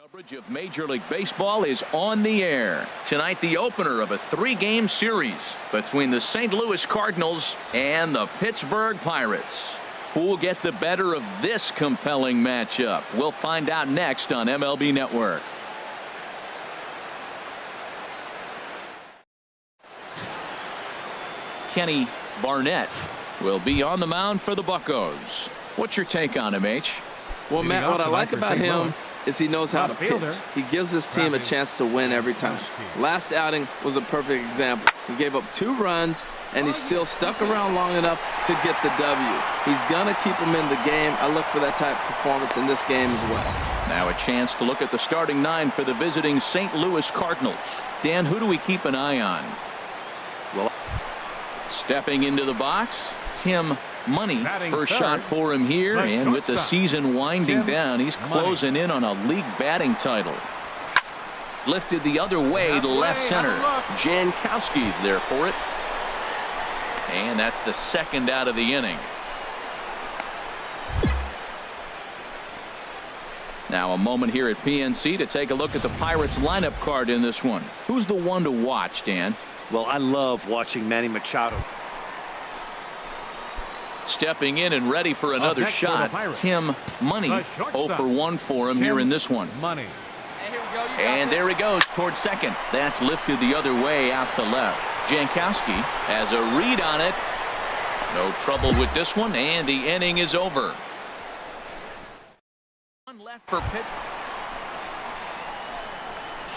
Coverage of Major League Baseball is on the air. Tonight, the opener of a 3-game series between the St. Louis Cardinals and the Pittsburgh Pirates. Who will get the better of this compelling matchup? We'll find out next on MLB Network. Kenny Barnett will be on the mound for the Buccos. What's your take on him, H? Well, Matt, what I like about him is he knows how to pitch. He gives his team a chance to win every time. Last outing was a perfect example. He gave up 2 runs, and he still stuck around long enough to get the W. He's going to keep him in the game. I look for that type of performance in this game as well. Now a chance to look at the starting 9 for the visiting St. Louis Cardinals. Dan, who do we keep an eye on? Well, stepping into the box, Tim Money. First shot for him here, and with the season winding down, he's closing in on a league batting title. Lifted the other way to left center. Jankowski's there for it. And that's the second out of the inning. Now a moment here at PNC to take a look at the Pirates lineup card in this one. Who's the one to watch, Dan? Well, I love watching Manny Machado. Stepping in and ready for another shot, Tim Money. 0 for 1 for him here in this one. And there he goes towards second. That's lifted the other way out to left. Jankowski has a read on it. No trouble with this one, and the inning is over. One left for pitch.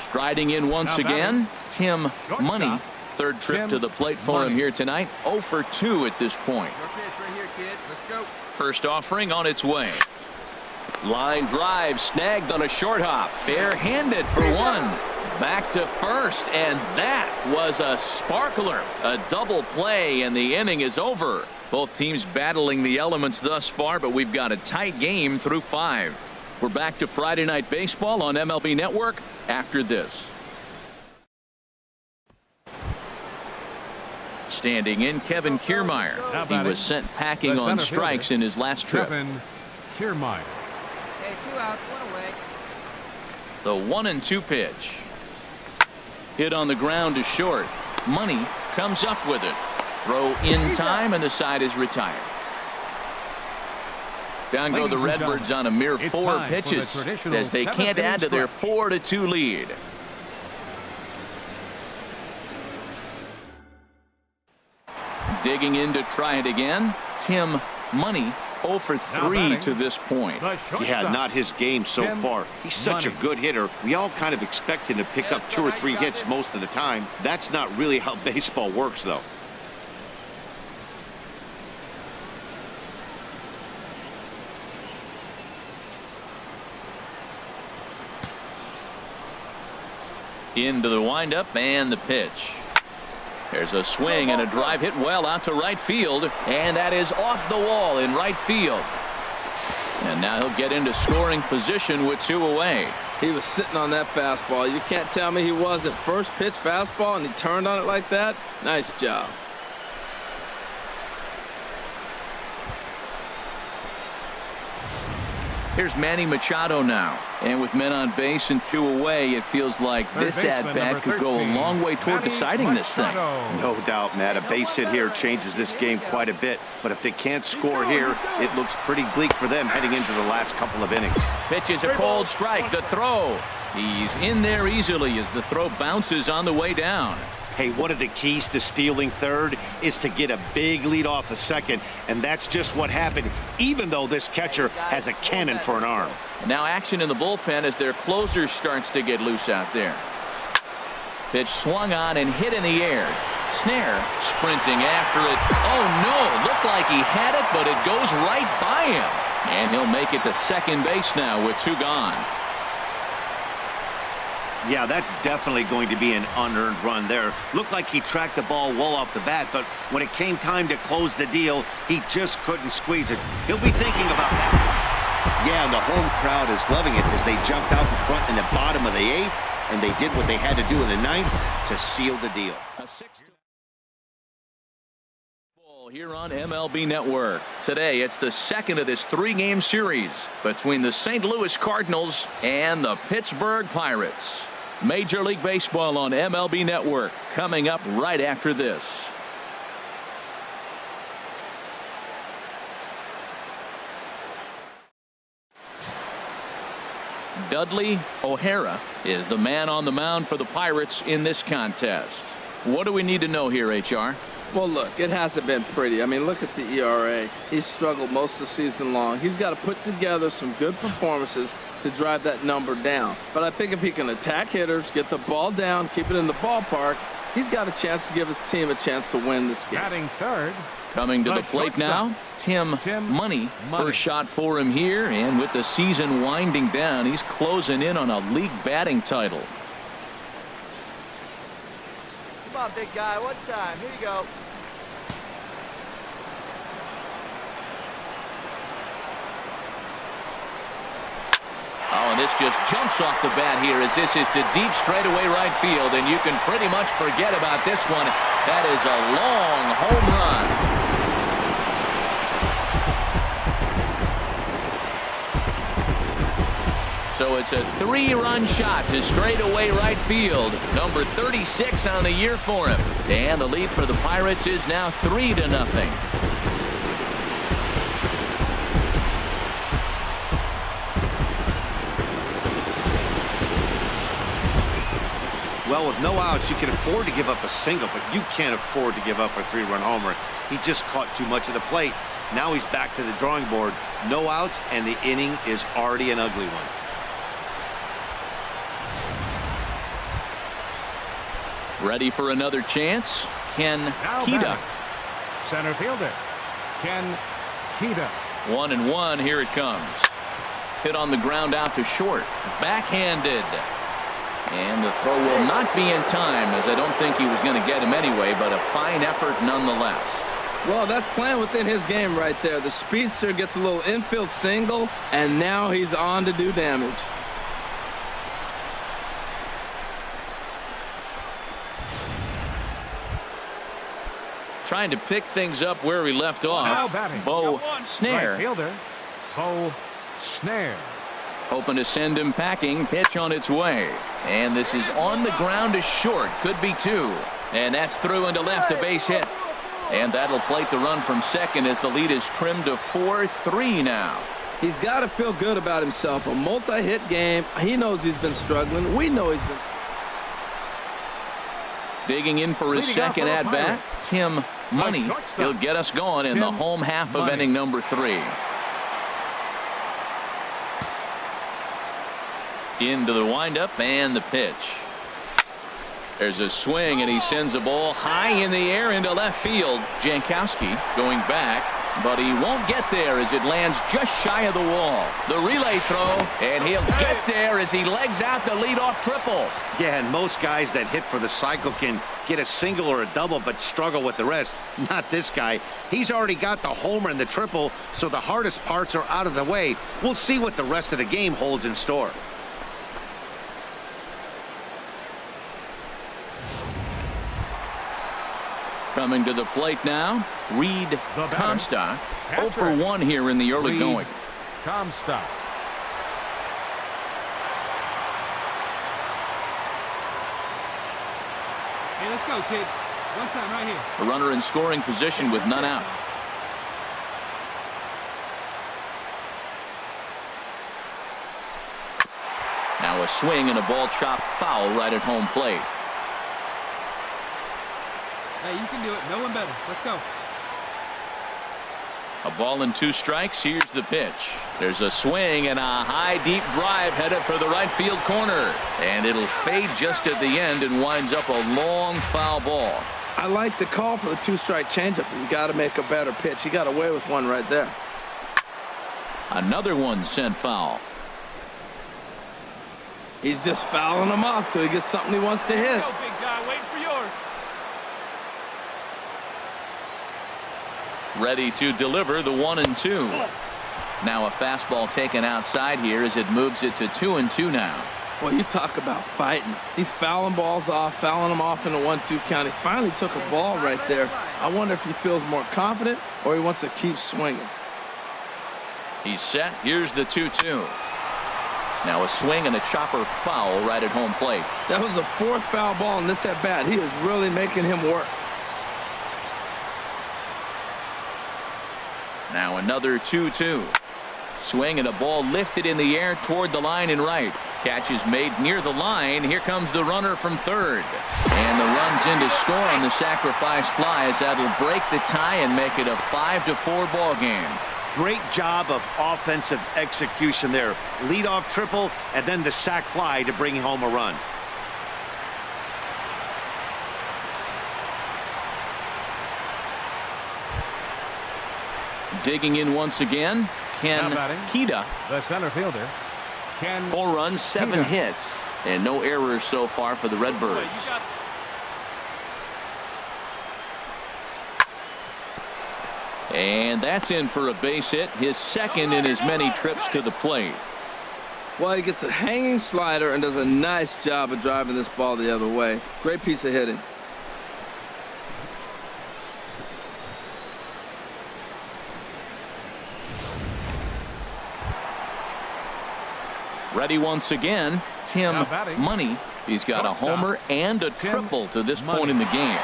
Striding in once again, Tim Money. Third trip to the plate for him here tonight. 0 for 2 at this point. First offering on its way. Line drive snagged on a short hop. Bare-handed for 1. Back to first, and that was a sparkler. A double play, and the inning is over. Both teams battling the elements thus far, but we've got a tight game through 5. We're back to Friday Night Baseball on MLB Network after this. Standing in, Kevin Kiermaier. He was sent packing on strikes in his last trip. Kevin Kiermaier. Hey, 2 outs, 1 away. The 1-2 pitch. Hit on the ground to short. Money comes up with it. Throw in time, and the side is retired. Down go the Redbirds on a mere 4 pitches as they can't add to their 4-2 lead. Digging in to try it again, Tim Money. 0 for 3 to this point. Yeah, not his game so far. He's such a good hitter. We all kind of expect him to pick up 2 or 3 hits most of the time. That's not really how baseball works, though. Into the windup and the pitch. There's a swing and a drive hit well out to right field, and that is off the wall in right field. And now he'll get into scoring position with 2 away. He was sitting on that fastball. You can't tell me he wasn't. First pitch fastball, and he turned on it like that. Nice job. Here's Manny Machado now. And with men on base and 2 away, it feels like this at-bat could go a long way toward deciding this thing. No doubt, Matt. A base hit here changes this game quite a bit. But if they can't score here, it looks pretty bleak for them heading into the last couple of innings. Pitches a cold strike. The throw. He's in there easily as the throw bounces on the way down. Hey, one of the keys to stealing third is to get a big lead off a second, and that's just what happened, even though this catcher has a cannon for an arm. Now action in the bullpen as their closer starts to get loose out there. Pitch swung on and hit in the air. Snare sprinting after it. Oh no, looked like he had it, but it goes right by him. And he'll make it to second base now with 2 gone. Yeah, that's definitely going to be an unearned run there. Looked like he tracked the ball well off the bat, but when it came time to close the deal, he just couldn't squeeze it. He'll be thinking about that. Yeah, and the home crowd is loving it as they jumped out in front in the bottom of the 8th, and they did what they had to do in the 9th to seal the deal. Here on MLB Network. Today, it's the second of this three-game series between the St. Louis Cardinals and the Pittsburgh Pirates. Major League Baseball on MLB Network coming up right after this. Dudley O'Hara is the man on the mound for the Pirates in this contest. What do we need to know here, HR? Well, look, it hasn't been pretty. I mean, look at the ERA. He's struggled most of the season long. He's got to put together some good performances to drive that number down. But I think if he can attack hitters, get the ball down, keep it in the ballpark, he's got a chance to give his team a chance to win this game. Batting third. Coming to the plate now, Tim Money. First shot for him here, and with the season winding down, he's closing in on a league batting title. Come on, big guy. One time. Here you go. Oh, and this just jumps off the bat here as this is to deep straightaway right field, and you can pretty much forget about this one. That is a long home run. So it's a 3-run shot to straightaway right field. Number 36 on the year for him. And the lead for the Pirates is now 3-0. Well, with no outs, you can afford to give up a single, but you can't afford to give up a 3-run homer. He just caught too much of the plate. Now he's back to the drawing board. No outs, and the inning is already an ugly one. Ready for another chance? Ken Keita. Center fielder, Ken Keita. 1-1. Here it comes. Hit on the ground out to short. Backhanded. And the throw will not be in time, as I don't think he was going to get him anyway, but a fine effort nonetheless. Well, that's playing within his game right there. The speedster gets a little infield single, and now he's on to do damage. Trying to pick things up where we left off. Bo Snare. Right fielder, Bo Snare. Hoping to send him packing. Pitch on its way. And this is on the ground to short. Could be 2. And that's through into left, a base hit. And that'll plate the run from second as the lead is trimmed to 4-3 now. He's got to feel good about himself. A multi-hit game. He knows he's been struggling. We know he's been struggling. Digging in for his second at-bat, Tim Money. He'll get us going in the home half of inning number 3. Into the windup and the pitch. There's a swing, and he sends a ball high in the air into left field. Jankowski going back, but he won't get there as it lands just shy of the wall. The relay throw, and he'll get there as he legs out the leadoff triple. Yeah, and most guys that hit for the cycle can get a single or a double but struggle with the rest. Not this guy. He's already got the homer and the triple, so the hardest parts are out of the way. We'll see what the rest of the game holds in store. Coming to the plate now, Reed Comstock. 0 for 1 here in the early going. Comstock. Hey, let's go, kid. One time right here. A runner in scoring position with none out. Now a swing and a ball chopped foul right at home plate. Hey, you can do it. No one better. Let's go. A ball and 2 strikes. Here's the pitch. There's a swing and a high deep drive headed for the right field corner, and it'll fade just at the end and winds up a long foul ball. I like the call for the 2-strike changeup. You got to make a better pitch. He got away with one right there. Another one sent foul. He's just fouling them off till he gets something he wants to hit. Go, big guy. Waiting for yours. Ready to deliver the 1-2. Now a fastball taken outside here as it moves it to 2-2 now. Well, you talk about fighting. He's fouling balls off, fouling them off in a 1-2 count. He finally took a ball right there. I wonder if he feels more confident or he wants to keep swinging. He's set. Here's the 2-2. Now a swing and a chopper foul right at home plate. That was the 4th foul ball in this at bat. He is really making him work. Now another 2-2. Swing and a ball lifted in the air toward the line and right. Catch is made near the line. Here comes the runner from third. And the runs in to score on the sacrifice fly as that'll break the tie and make it a 5-4 ball game. Great job of offensive execution there. Leadoff triple and then the sac fly to bring home a run. Digging in once again, Ken Keita. The center fielder, Ken 4 runs, 7 Keita. hits, and no errors so far for the Redbirds. And that's in for a base hit, his second in as many trips to the plate. Well, he gets a hanging slider and does a nice job of driving this ball the other way. Great piece of hitting. Ready once again, Tim Money. He's got a homer and a triple to this point in the game.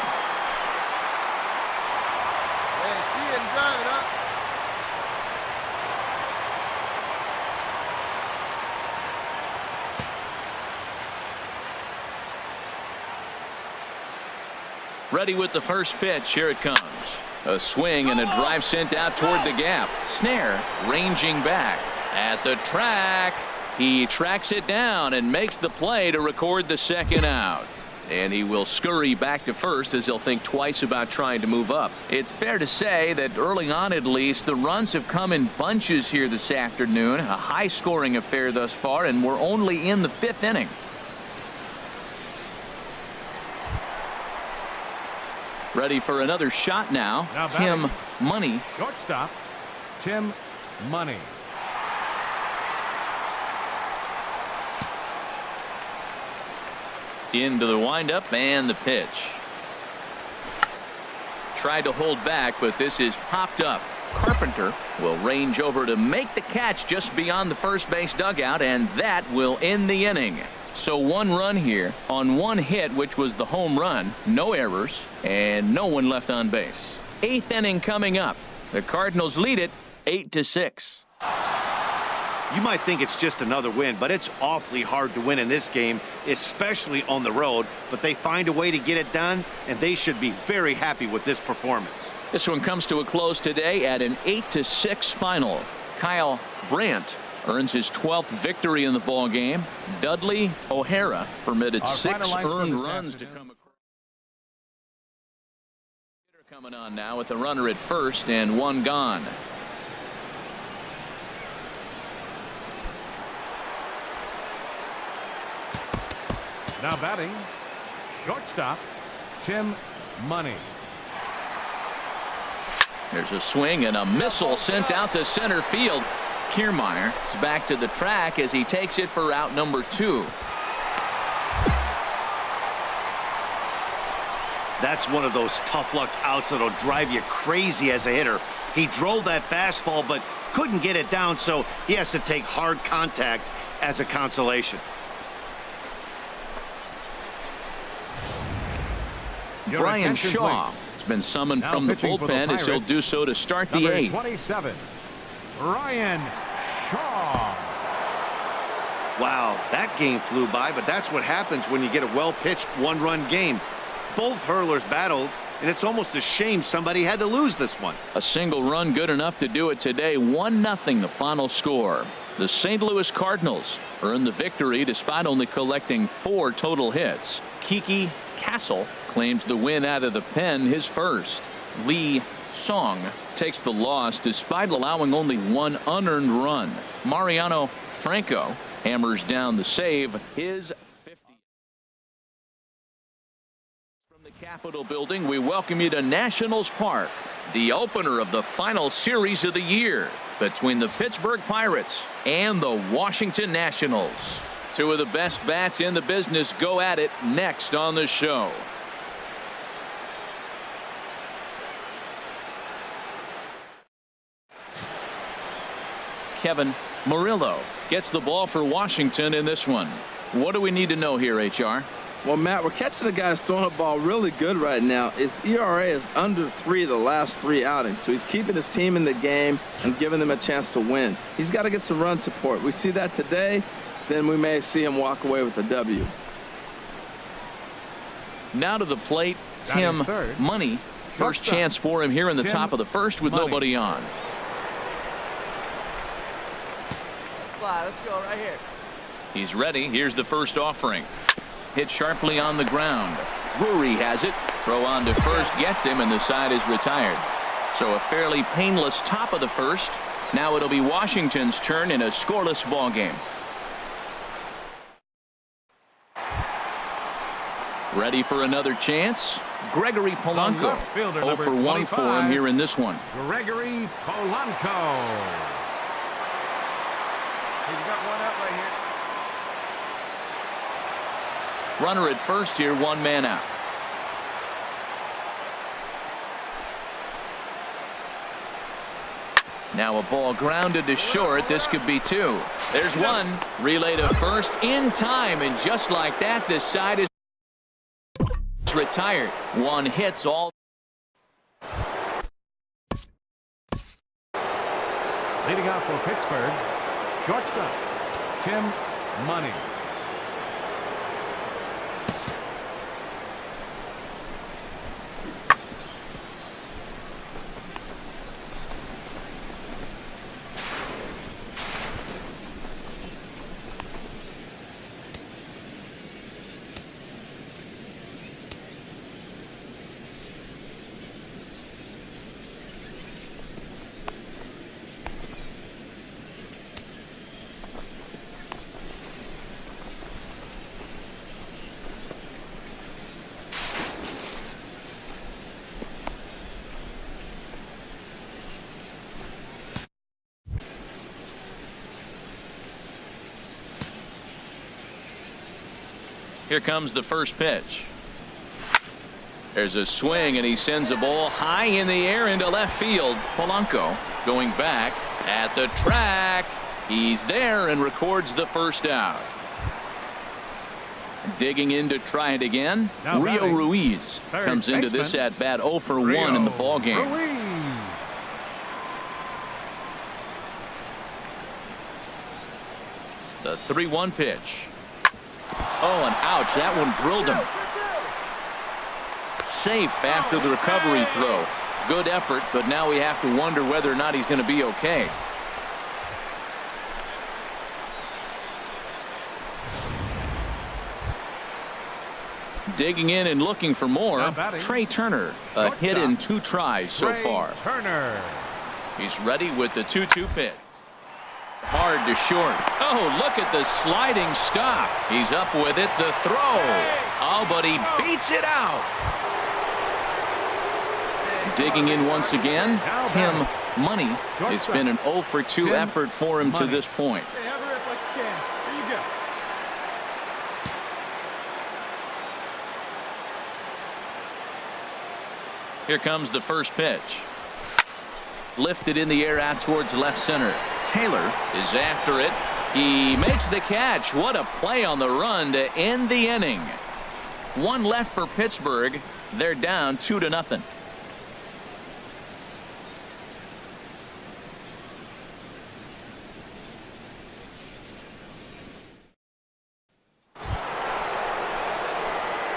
Ready with the first pitch. Here it comes. A swing and a drive sent out toward the gap. Snare ranging back at the track. He tracks it down and makes the play to record the second out. And he will scurry back to first as he'll think twice about trying to move up. It's fair to say that early on, at least, the runs have come in bunches here this afternoon. A high-scoring affair thus far, and we're only in the 5th inning. Ready for another shot now. Tim Money. Shortstop, Tim Money. Into the windup and the pitch. Tried to hold back, but this is popped up. Carpenter will range over to make the catch just beyond the first base dugout, and that will end the inning. So 1 run here on 1 hit, which was the home run. No errors and no one left on base. 8th inning coming up. The Cardinals lead it 8-6. You might think it's just another win, but it's awfully hard to win in this game, especially on the road. But they find a way to get it done, and they should be very happy with this performance. This one comes to a close today at an 8-6 final. Kyle Brandt earns his 12th victory in the ball game. Dudley O'Hara permitted 6 earned runs to come across. Coming on now with a runner at first and 1 gone. Now batting, shortstop, Tim Money. There's a swing and a missile sent out to center field. Kiermaier is back to the track as he takes it for out number 2. That's one of those tough luck outs that'll drive you crazy as a hitter. He drove that fastball but couldn't get it down, so he has to take hard contact as a consolation. Brian Shaw has been summoned from the bullpen as he'll do so to start the 8th. 27, Brian Shaw. Wow, that game flew by, but that's what happens when you get a well-pitched 1-run game. Both hurlers battled, and it's almost a shame somebody had to lose this one. A single run good enough to do it today. 1-0 the final score. The St. Louis Cardinals earned the victory despite only collecting 4 total hits. Kiki Castle claims the win out of the pen, his first. Lee Song takes the loss despite allowing only 1 unearned run. Mariano Franco hammers down the save, his 50th. From the Capitol building, we welcome you to Nationals Park, the opener of the final series of the year between the Pittsburgh Pirates and the Washington Nationals. Two of the best bats in the business go at it next on the show. Kevin Murillo gets the ball for Washington in this one. What do we need to know here, HR? Well, Matt, we're catching the guy who's throwing the ball really good right now. His ERA is under 3 the last 3 outings, so he's keeping his team in the game and giving them a chance to win. He's got to get some run support. We see that today, then we may see him walk away with a W. Now to the plate, Tim Money. First chance for him here in the top of the first with nobody on. Fly, let's go right here. He's ready. Here's the first offering. Hit sharply on the ground. Drury has it. Throw on to first gets him, and the side is retired. So a fairly painless top of the first. Now it'll be Washington's turn in a scoreless ball game. Ready for another chance. Gregory Polanco. 0 for 1 for him here in this one. Gregory Polanco. He's got one up right here. Runner at first here, 1 man out. Now a ball grounded to short. This could be 2. There's 1. Relay to first in time, and just like that, this side is retired. 1 hits all. Leading off for Pittsburgh, shortstop Tim Money. Here comes the first pitch. There's a swing, and he sends a ball high in the air into left field. Polanco going back at the track. He's there and records the first out. Digging in to try it again. Now Rio batting, Ruiz comes into this at bat 0 for 1 in the ball game. The 3-1 pitch. Oh, and ouch, that one drilled him. Safe after the recovery throw. Good effort, but now we have to wonder whether or not he's going to be okay. Digging in and looking for more. Trey Turner, a hit in 2 tries so far. Turner. He's ready with the 2-2 pitch. Hard to short. Oh, look at the sliding stop. He's up with it. The throw. Oh, but he beats it out. Digging in once again, Tim Money. It's been an 0 for 2 effort for him to this point. Hey, have her up like you can. Here you go. Here comes the first pitch. Lifted in the air out towards left center. Taylor is after it. He makes the catch. What a play on the run to end the inning. 1 left for Pittsburgh. They're down 2-0.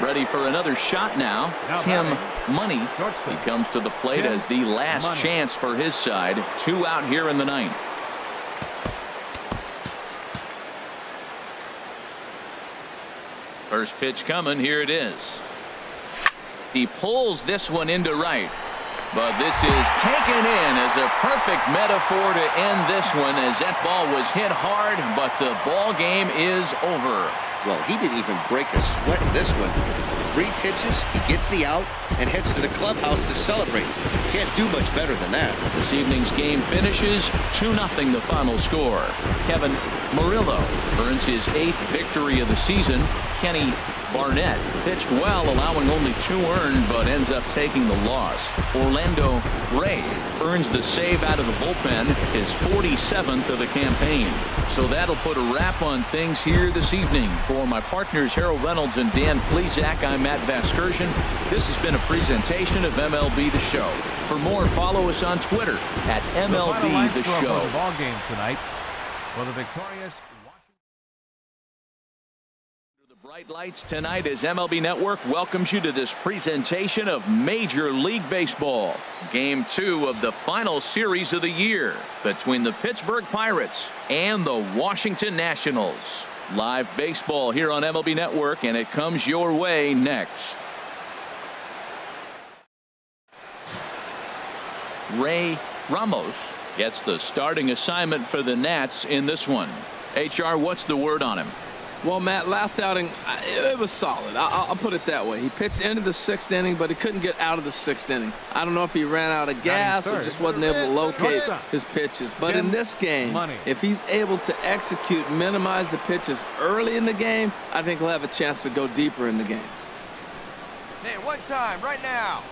Ready for another shot now. Tim Money. He comes to the plate as the last chance for his side. 2 out here in the 9th. First pitch coming. Here it is. He pulls this one into right. But this is taken in as a perfect metaphor to end this one, as that ball was hit hard, but the ball game is over. Well, he didn't even break a sweat in this one. 3 pitches, he gets the out, and heads to the clubhouse to celebrate. Can't do much better than that. This evening's game finishes 2-0 the final score. Kevin Murillo earns his 8th victory of the season. Kenny Barnett pitched well, allowing only 2 earned, but ends up taking the loss. Orlando Ray earns the save out of the bullpen, his 47th of the campaign. So that'll put a wrap on things here this evening. For my partners Harold Reynolds and Dan Plesac, I'm Matt Vasgersian. This has been a presentation of MLB The Show. For more, follow us on Twitter at MLB The Show. The ball game tonight for the victorious. Bright lights tonight as MLB Network welcomes you to this presentation of Major League Baseball. Game 2 of the final series of the year between the Pittsburgh Pirates and the Washington Nationals. Live baseball here on MLB Network, and it comes your way next. Ray Ramos gets the starting assignment for the Nats in this one. HR, what's the word on him? Well, Matt, last outing, it was solid. I'll put it that way. He pitched into the 6th inning, but he couldn't get out of the 6th inning. I don't know if he ran out of gas or just wasn't able to locate his pitches. But in this game, if he's able to execute, minimize the pitches early in the game, I think he'll have a chance to go deeper in the game. Hey, one time, right now.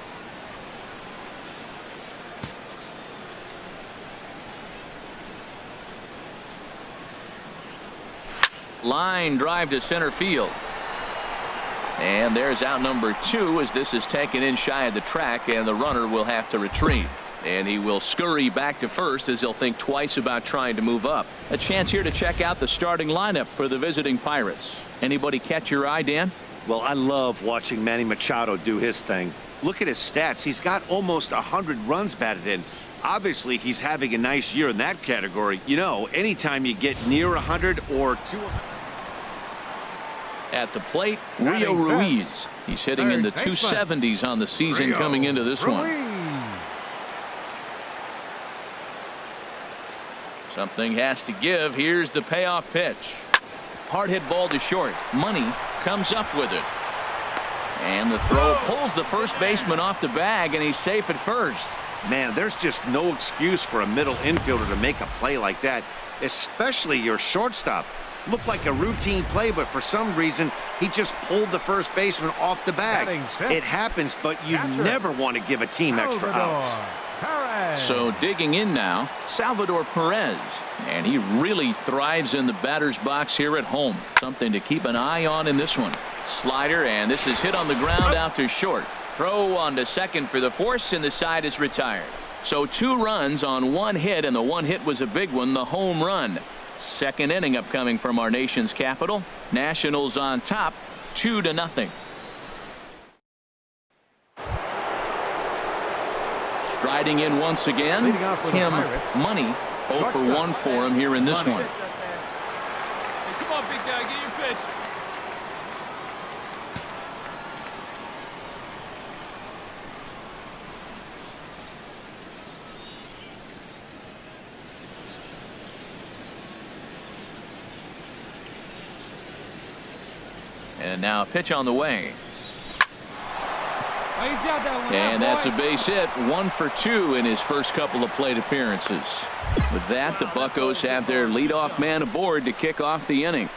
Line drive to center field. And there's out number 2 as this is taken in shy of the track, and the runner will have to retreat. And he will scurry back to first as he'll think twice about trying to move up. A chance here to check out the starting lineup for the visiting Pirates. Anybody catch your eye, Dan? Well, I love watching Manny Machado do his thing. Look at his stats. He's got almost 100 runs batted in. Obviously, he's having a nice year in that category. You know, anytime you get near 100 or 200. At the plate, Rio Ruiz. He's hitting in the 270s on the season coming into this one. Something has to give. Here's the payoff pitch. Hard hit ball to short. Money comes up with it. And the throw pulls the first baseman off the bag, and he's safe at first. Man, there's just no excuse for a middle infielder to make a play like that, especially your shortstop. Looked like a routine play, but for some reason, he just pulled the first baseman off the bag. It happens, but you never want to give a team extra outs. So digging in now, Salvador Perez. And he really thrives in the batter's box here at home. Something to keep an eye on in this one. Slider, and this is hit on the ground out to short. Throw on to second for the force, and the side is retired. So 2 runs on 1 hit, and the 1 hit was a big one, the home run. Second inning upcoming from our nation's capital. Nationals on top, 2-0. Striding in once again, Tim Money. 0 for 1 for him here in this one. Hey, come on, big guy, get your pitch. And now a pitch on the way. And that's a base hit. 1 for 2 in his first couple of plate appearances. With that, the Buccos have their leadoff man aboard to kick off the inning.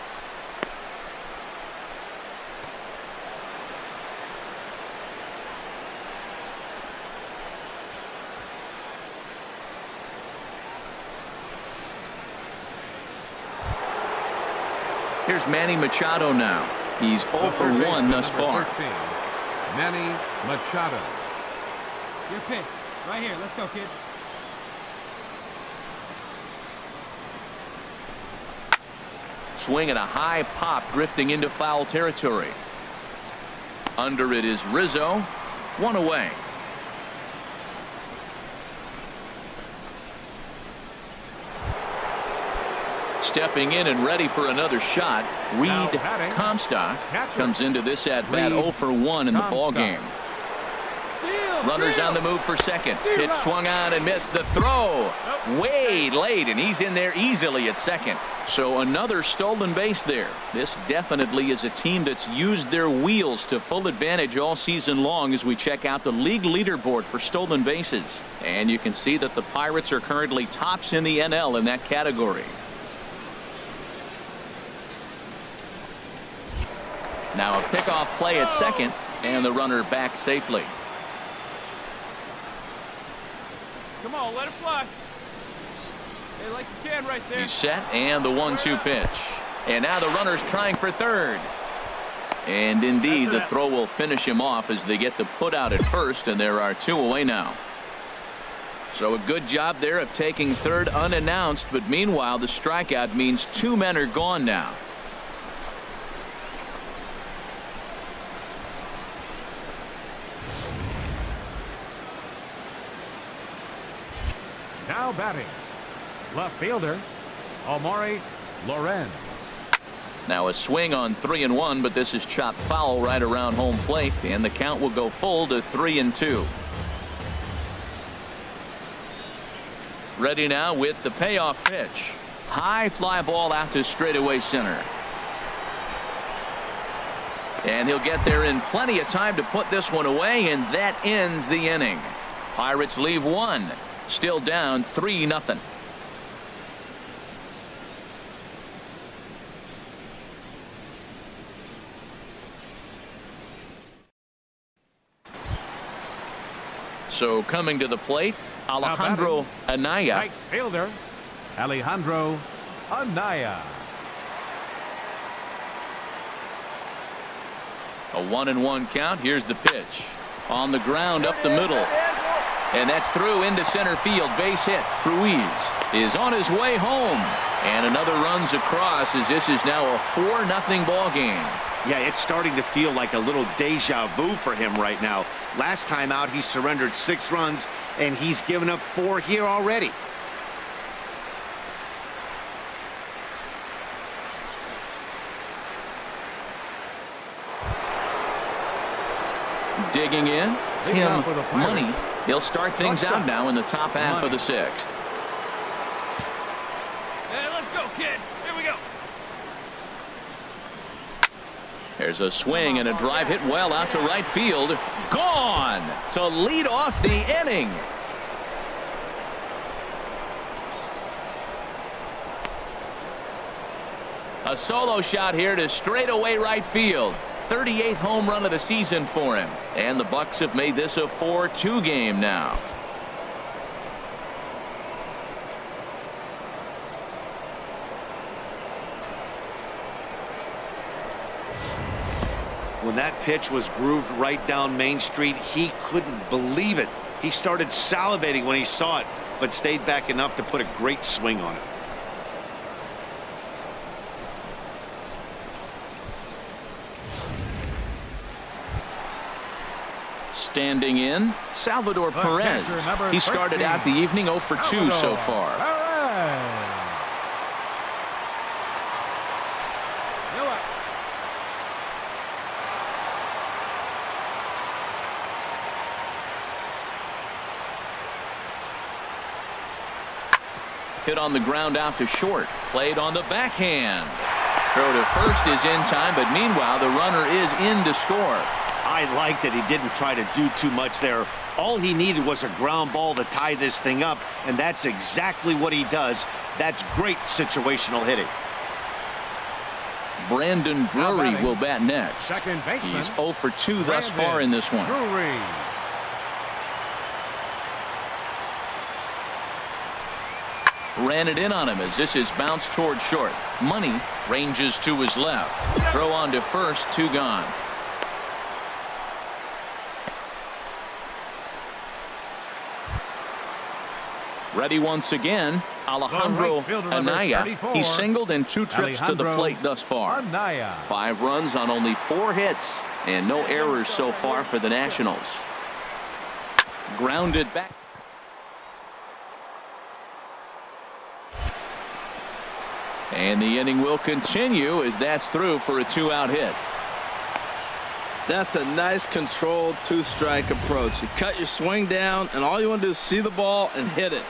Here's Manny Machado now. He's 0 for 1 thus far. 13, Manny Machado. Your pitch. Right here. Let's go, kid. Swing and a high pop drifting into foul territory. Under it is Rizzo. 1 away. Stepping in and ready for another shot, Reed Comstock comes into this at bat 0 for 1 in the ball game. Runners on the move for second. Pitch swung on and missed. The throw way late, and he's in there easily at second. So another stolen base there. This definitely is a team that's used their wheels to full advantage all season long as we check out the league leaderboard for stolen bases. And you can see that the Pirates are currently tops in the NL in that category. Now a pickoff play at second, and the runner back safely. Come on, let it fly. Hey, like you can right there. He's set, and the 1-2 pitch. And now the runner's trying for third. And indeed, the throw will finish him off as they get the put out at first, and there are 2 away now. So a good job there of taking third unannounced, but meanwhile the strikeout means 2 men are gone now. Now batting, left fielder, Omari Loren. Now a swing on 3-1, but this is chopped foul right around home plate, and the count will go full to 3-2. Ready now with the payoff pitch. High fly ball out to straightaway center. And he'll get there in plenty of time to put this one away, and that ends the inning. Pirates leave 1. Still down 3-0. So coming to the plate, Alejandro Anaya. Right fielder, Alejandro Anaya. A 1-1 count. Here's the pitch. On the ground up the middle. And that's through into center field. Base hit. Ruiz is on his way home. And another runs across as this is now a 4-0 ball game. Yeah, it's starting to feel like a little deja vu for him right now. Last time out, he surrendered 6 runs, and he's given up 4 here already. Digging in, Tim Money. He'll start things out now in the top half of the 6th. Hey, let's go, kid. Here we go. There's a swing and a drive hit well out to right field. Gone to lead off the inning. A solo shot here to straightaway right field. 38th home run of the season for him. And the Bucks have made this a 4-2 game now. When that pitch was grooved right down Main Street, he couldn't believe it. He started salivating when he saw it, but stayed back enough to put a great swing on it. Standing in, Salvador Perez. He started out the evening 0 for 2 so far. Hit on the ground out to short. Played on the backhand. Throw to first is in time, but meanwhile the runner is in to score. I like that he didn't try to do too much there. All he needed was a ground ball to tie this thing up, and that's exactly what he does. That's great situational hitting. Brandon Drury will bat next. Second baseman. He's 0 for 2 thus far in this one. Drury. Ran it in on him as this is bounced toward short. Money ranges to his left. Throw on to first, 2 gone. Ready once again, Alejandro Anaya. He's singled in 2 trips to the plate thus far. 5 runs on only 4 hits and no errors so far for the Nationals. Grounded back. And the inning will continue as that's through for a 2-out hit. That's a nice controlled two-strike approach. You cut your swing down, and all you want to do is see the ball and hit it.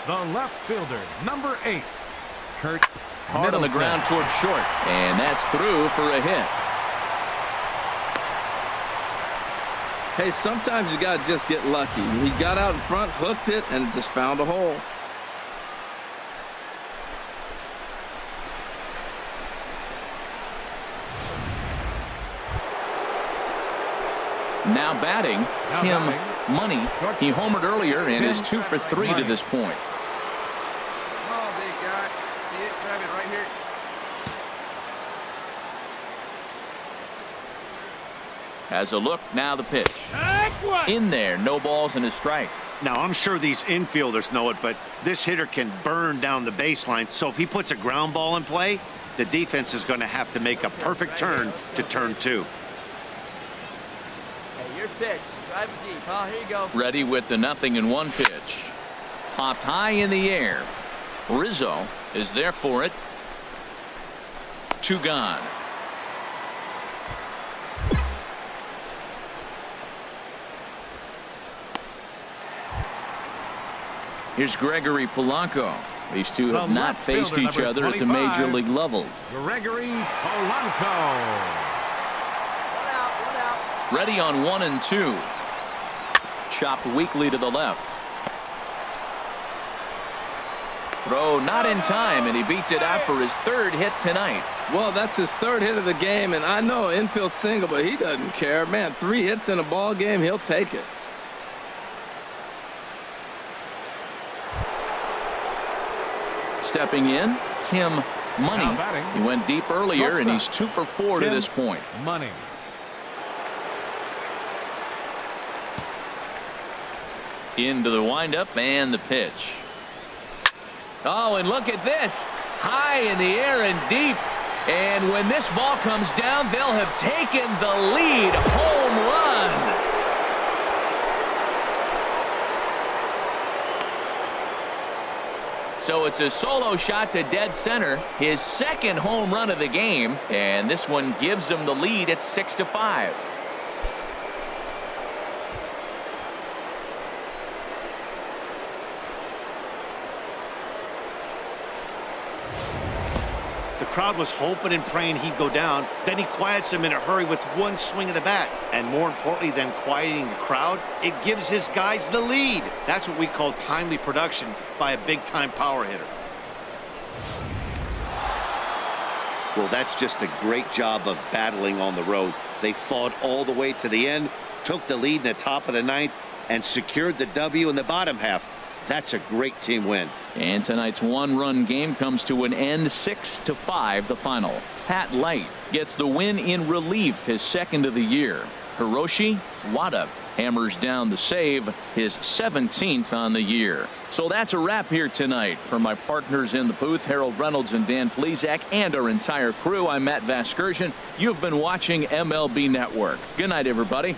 The left fielder, number 8, Kurt Hard on the ground toward short, and that's through for a hit. Hey, sometimes you got to just get lucky. He got out in front, hooked it, and just found a hole. Now batting, Tim Money. He homered earlier and is 2 for 3 to this point. Come on, big guy. See it? Grab it right here. Has a look, now the pitch. In there, no balls and a strike. Now, I'm sure these infielders know it, but this hitter can burn down the baseline. So if he puts a ground ball in play, the defense is going to have to make a perfect turn to turn 2. Hey, your pitch. Drive it deep, huh? Here you go. Ready with the 0-1 pitch. Popped high in the air. Rizzo is there for it. 2 gone. Here's Gregory Polanco. These two have not faced each other at the major league level. Gregory Polanco. One out. Ready on 1 and 2. Chopped weakly to the left. Throw not in time, and he beats it out for his 3rd hit tonight. Well, that's his 3rd hit of the game, and I know infield single, but he doesn't care. Man, 3 hits in a ball game, he'll take it. Stepping in, Tim Money. Now batting, He went deep earlier, and he's 2 for 4 to this point. Money. Into the windup and the pitch. Oh, and look at this. High in the air and deep. And when this ball comes down, they'll have taken the lead. Home run. So it's a solo shot to dead center, his 2nd home run of the game, and this one gives him the lead at 6-5. The crowd was hoping and praying he'd go down. Then he quiets him in a hurry with one swing of the bat. And more importantly than quieting the crowd, it gives his guys the lead. That's what we call timely production by a big-time power hitter. Well, that's just a great job of battling on the road. They fought all the way to the end, took the lead in the top of the 9th, and secured the W in the bottom half. That's a great team win. And tonight's 1-run game comes to an end, 6-5 the final. Pat Light gets the win in relief, his 2nd of the year. Hiroshi Wada hammers down the save, his 17th on the year. So that's a wrap here tonight. For my partners in the booth, Harold Reynolds and Dan Plesac, and our entire crew, I'm Matt Vasgersian. You've been watching MLB Network. Good night, everybody.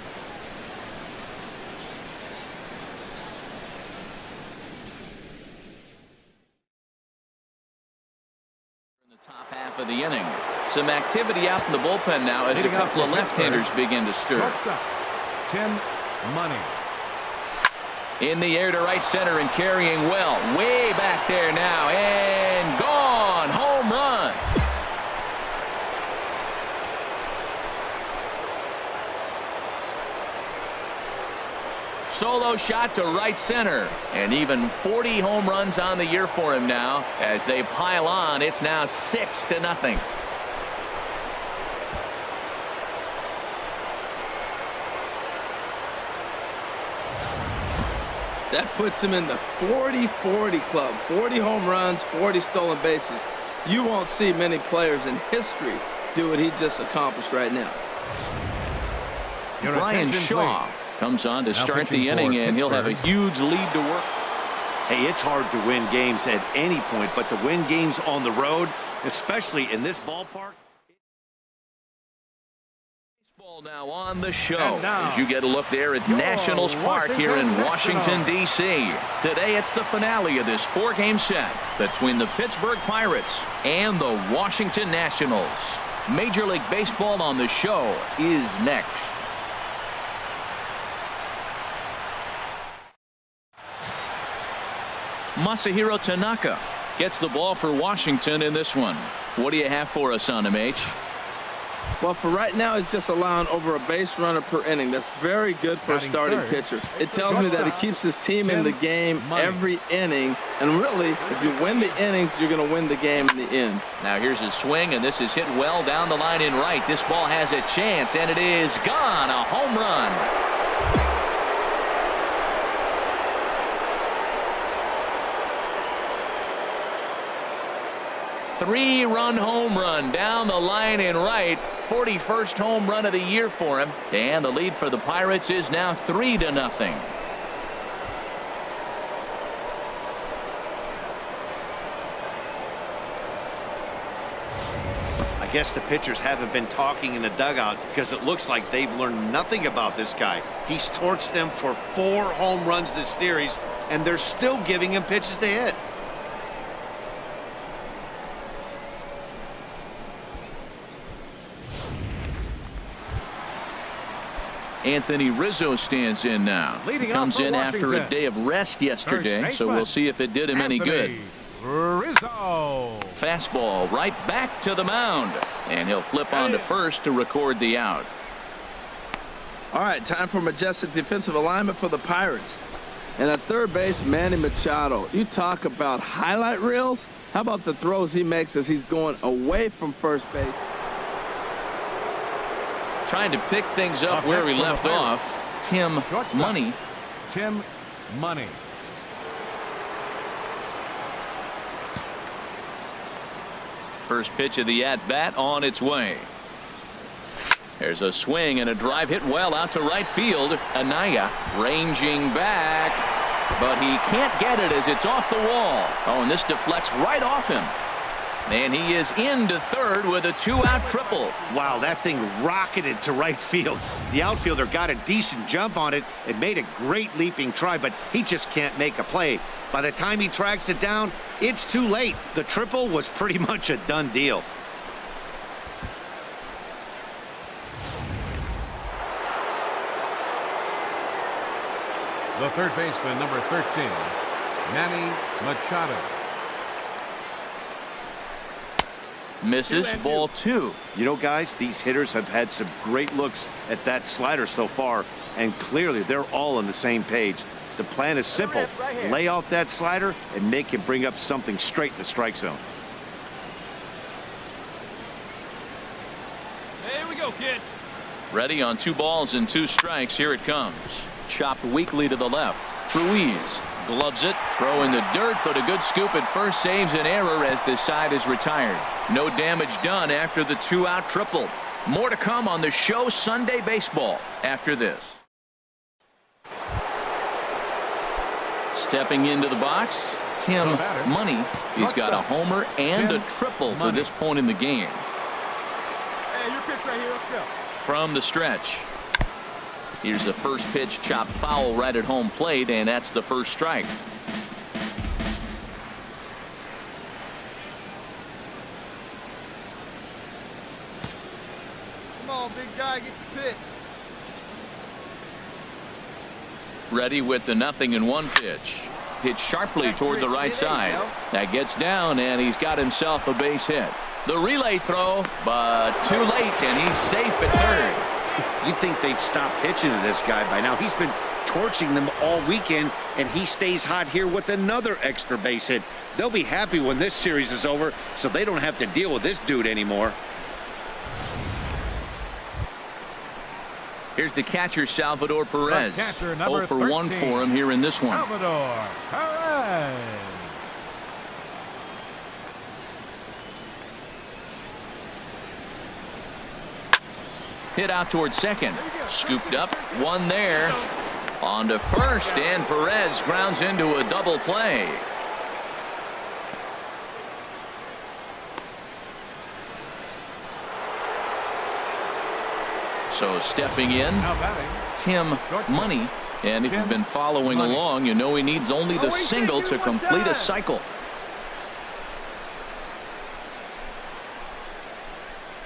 Top half of the inning. Some activity out in the bullpen now as a couple of left-handers begin to stir. Tim Money. In the air to right center and carrying well. Way back there now and gone. Home run. Solo shot to right center, and even 40 home runs on the year for him now. As they pile on, it's now 6-0. That puts him in the 40-40 club. 40 home runs, 40 stolen bases. You won't see many players in history do what he just accomplished right now. Brian Shaw comes on to start the inning, and he'll have a huge lead to work. Hey, it's hard to win games at any point, but to win games on the road, especially in this ballpark. Baseball now on the show as you get a look there at Nationals Park here in Washington, D.C. Today it's the finale of this 4-game set between the Pittsburgh Pirates and the Washington Nationals. Major League Baseball on the show is next. Masahiro Tanaka gets the ball for Washington in this one. What do you have for us on him, H? Well, for right now, he's just allowing over a base runner per inning. That's very good for a starting pitcher. It tells me that he keeps his team in the game every inning. And really, if you win the innings, you're going to win the game in the end. Now here's his swing, and this is hit well down the line in right. This ball has a chance, and it is gone. A home run. Three-run home run down the line in right. 41st home run of the year for him. And the lead for the Pirates is now 3-0. I guess the pitchers haven't been talking in the dugout because it looks like they've learned nothing about this guy. He's torched them for 4 home runs this series, and they're still giving him pitches to hit. Anthony Rizzo stands in now. He comes in after a day of rest yesterday, so we'll see if it did him any good. Rizzo. Fastball right back to the mound, and he'll flip on to first to record the out. All right, time for majestic defensive alignment for the Pirates. And at third base, Manny Machado. You talk about highlight reels. How about the throws he makes as he's going away from first base? Trying to pick things up where we left off. Tim Money. Tim Money. First pitch of the at-bat on its way. There's a swing and a drive hit well out to right field. Anaya ranging back, but he can't get it as it's off the wall. Oh, and this deflects right off him. And he is into third with a 2-out triple. Wow, that thing rocketed to right field. The outfielder got a decent jump on it. It made a great leaping try, but he just can't make a play. By the time he tracks it down, it's too late. The triple was pretty much a done deal. The third baseman, number 13, Manny Machado. Misses, ball 2. You know, guys, these hitters have had some great looks at that slider so far, and clearly they're all on the same page. The plan is simple. Lay off that slider and make him bring up something straight in the strike zone. There we go, kid. Ready on 2 balls and 2 strikes. Here it comes. Chopped weakly to the left. Ruiz gloves it, throw in the dirt, but a good scoop at first saves an error as this side is retired. No damage done after the 2-out triple. More to come on the show Sunday Baseball after this. Stepping into the box, Tim Money. He's got a homer and a triple to this point in the game. Hey, your pitch right here. Let's go. From the stretch. Here's the first pitch, chopped foul right at home plate, and that's the first strike. Come on, big guy, get the pitch. Ready with the 0-1 pitch. Hit sharply toward the right side. That gets down, and he's got himself a base hit. The relay throw, but too late, and he's safe at third. You'd think they'd stop pitching to this guy by now. He's been torching them all weekend, and he stays hot here with another extra base hit. They'll be happy when this series is over, so they don't have to deal with this dude anymore. Here's the catcher, Salvador Perez. 0 for 1 for him here in this one. Salvador Perez. Hit out toward second. Scooped up, one there. On to first, and Perez grounds into a double play. So stepping in, Now batting. Tim Money. And if you've been following along, you know he needs only the single to complete a cycle.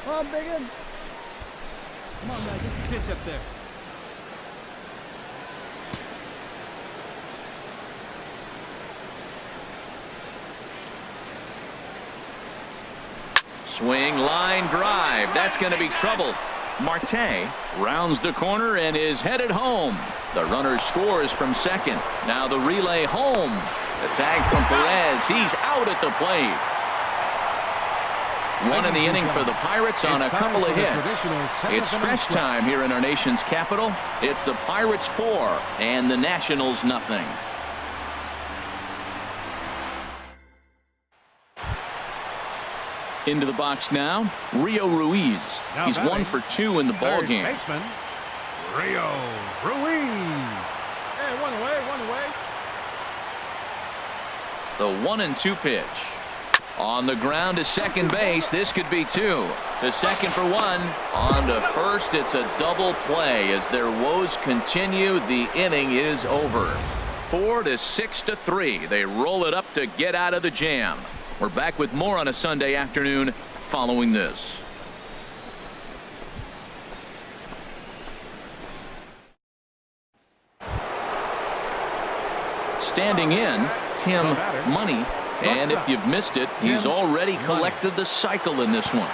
Come on, Biggin. Come on, man. Get the pitch up there. Swing, line drive. That's going to be trouble. Marte rounds the corner and is headed home. The runner scores from second. Now the relay home. The tag from Perez. He's out at the plate. One in the inning for the Pirates on a couple of hits. It's stretch time here in our nation's capital. It's the Pirates 4 and the Nationals nothing. Into the box now, Rio Ruiz. He's 1 for 2 in the ball game. Baseman, Rio Ruiz. Hey, one away, one away. The 1-2 pitch. On the ground to second base. This could be 2. To second for 1. On to first. It's a double play as their woes continue. The inning is over. 4-6-3. They roll it up to get out of the jam. We're back with more on a Sunday afternoon following this. Standing in, Tim Money. And if you've missed it, he's already collected the cycle in this one.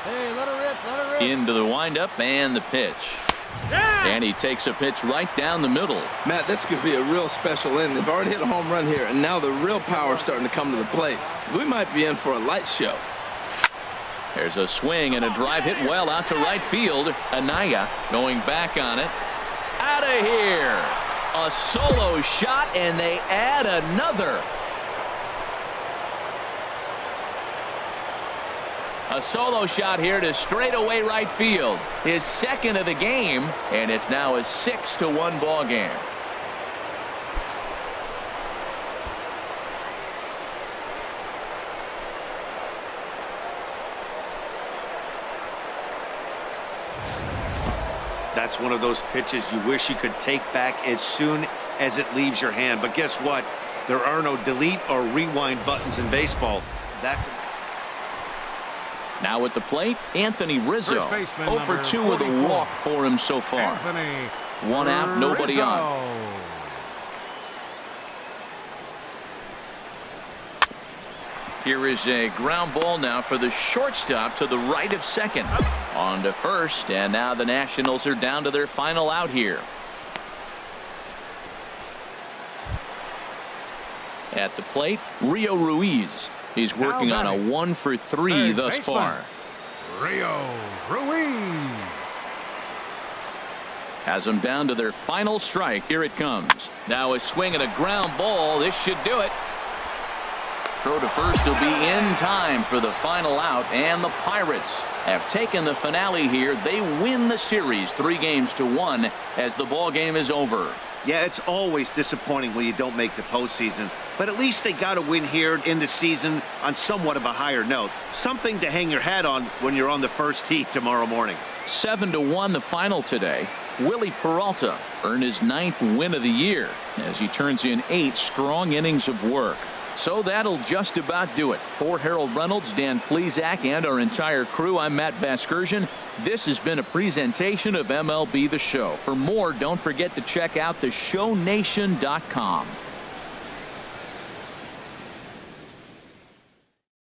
Hey, let her rip, let her rip. Into the windup and the pitch. And he takes a pitch right down the middle. Matt, this could be a real special inning. They've already hit a home run here, and now the real power is starting to come to the plate. We might be in for a light show. There's a swing and a drive hit well out to right field. Anaya going back on it. Out of here. A solo shot, and they add another. A solo shot here to straightaway right field. His second of the game, and it's now a 6-1 ball game. That's one of those pitches you wish you could take back as soon as it leaves your hand. But guess what? There are no delete or rewind buttons in baseball. That's now at the plate, Anthony Rizzo. 0 for 2 with a walk for him so far. Anthony 1 out, nobody Rizzo. on. Here is a ground ball now for the shortstop to the right of second. On to first, and now the Nationals are down to their final out here. At the plate, Rio Ruiz. He's working on a 1 for 3 thus far. Rio Ruiz Has them down to their final strike. Here it comes. Now a swing and a ground ball. This should do it. Throw to first will be in time for the final out, and the Pirates have taken the finale here. They win the series 3-1 as the ball game is over. Yeah, it's always disappointing when you don't make the postseason, but at least they got a win here in the season on somewhat of a higher note. Something to hang your hat on when you're on the first tee tomorrow morning. 7-1 the final today. Willie Peralta earned his 9th win of the year as he turns in 8 strong innings of work. So that'll just about do it. For Harold Reynolds, Dan Plesac, and our entire crew, I'm Matt Vasgersian. This has been a presentation of MLB The Show. For more, don't forget to check out theshownation.com.